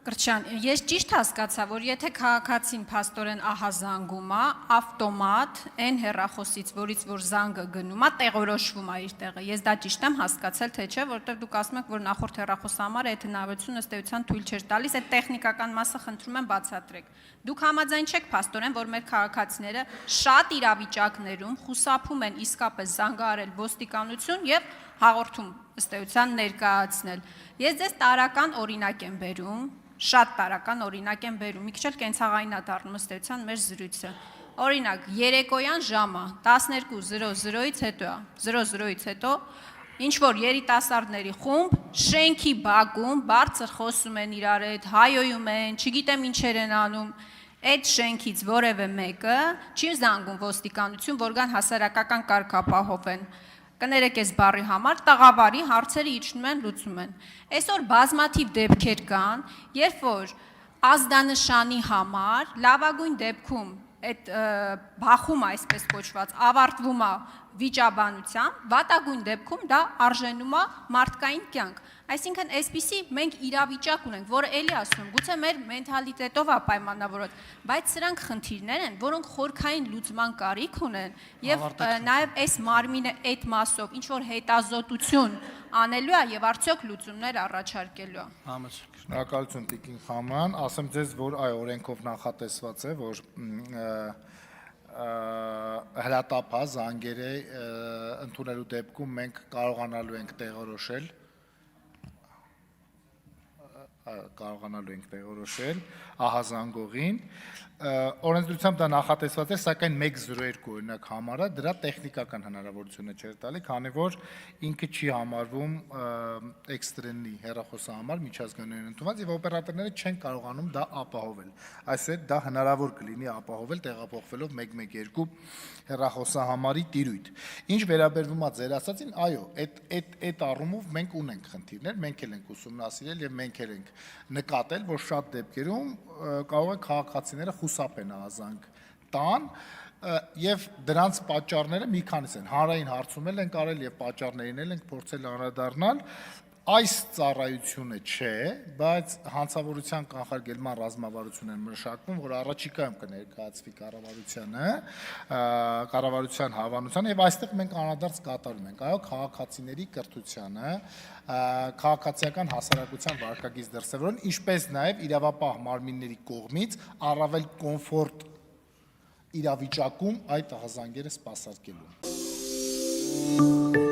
Կրչյան, ես ճիշտ հասկացա, որ եթե քաղաքացին փաստորեն ահազանգում է, ավտոմատ այն հեռախոսից, որից որ զանգը գնում է, տեղորոշվում է իր տեղը։ Ես դա ճիշտ եմ հասկացել, թե չէ, որովհետև դուք ասում եք, որ նախորդ հեռախոսահամարը այդ հնարավորությունը ըստ էության թույլ չէր տալիս, այդ տեխնիկական մասը խնդրում եմ բացատրեք։ Դուք համաձայն չեք փաստորեն, որ մեր քաղաքացիները շատ իրավիճակներում խուսափում են իսկապես զանգահարել ոստիկանություն եւ հաղորդում ըստ էության ներկայացնել։ Ես ձեզ տարական օրինակ եմ բերում, շատ տարական օրինակ եմ բերում, մի քիչ էլ կենցաղային է դառնում ըստ էության մեր զրույցը։ Օրինակ, երեկոյան ժամը 12:00-ից հետո է, 00-ից հետո ինչ որ երիտասարդների խումբ շենքի բակում բարձր խոսում են իրար հետ, հայոյում են, չգիտեմ ինչեր են անում։ Այդ շենքից որևէ մեկը չի զանգում ոստիկանություն, որ գան հասարակական կարգ ապահովեն։ Կներեք այս բառի համար, տաղավարի հարցերը իջնում են, լուծում են։ Այսօր բազմաթիվ դեպքեր կան, երբ որ ազդանշանի համար լավագույն դեպքում այդ բախումը, այսպես կոչված, ավարտվում է վիճաբանությամբ, վատագույն դեպքում դա արժենում է մարդկային կյանք։ Այսինքն, այսպիսի մենք իրավիճակ ունենք, որը էլի ասում եմ, գուցե մեր մենթալիտետով է պայմանավորված, բայց սրանք խնդիրներ են, որոնք խորքային լուծման կարիք ունեն, եւ նաեւ այս մարմինը այդ մասով ինչ որ հետազոտություն անելու է եւ արդյոք լուծումներ առաջարկելու է։ Շնորհակալություն Տիկին Խաման, ասեմ ձեզ, որ այո, օրենքով նախատեսված է, որ հրատապա զանգերը ընդունելու դեպքում մենք կարողանալու ենք տեղորոշել ահազանգողին, օրենսդրությամբ դա նախատեսված է, սակայն 102 օրինակ համարը դրա տեխնիկական հնարավորությունը չէր տալի, քանի որ ինքը չի համարվում էքստրենի հեռախոսահամար միջազգային ընդունված եւ օպերատորները չեն կարողանում դա ապահովել։ Այսինքն դա հնարավոր կլինի ապահովել տեղափոխվելով 112 հեռախոսահամարի տիրույթ։ Ինչ վերաբերվում է ձեր ասածին, այո, այդ առումով մենք ունենք խնդիրներ, մենք էլ ենք ուսումնասիրել եւ մենք էլ ենք նկատել, որ շատ դեպքերում կարող է քաղաքացիները խուսափեն ահազանգ տան եւ դրանց պատճառները մի քանիս են։ Հանրային հարցում են կարել եւ պատճառներին ենք փորձել անդրադառնալ։ Այս ծառայությունը չէ, բայց հանցավորության կանխարգելման ռազմավարություն են մշակվում, որ առաջիկայում կներկայացվի կառավարության հավանության եւ այստեղ մենք անդրադարձ կատարում ենք։ Այո, քաղաքացիների կրթությանը, քաղաքացիական հասարակության վարկագիծ դրսևորեն, ինչպես նաեւ իրավապահ մարմինների կողմից առավել կոմֆորտ իրավիճակում այդ ահազանգերը սպասարկելու։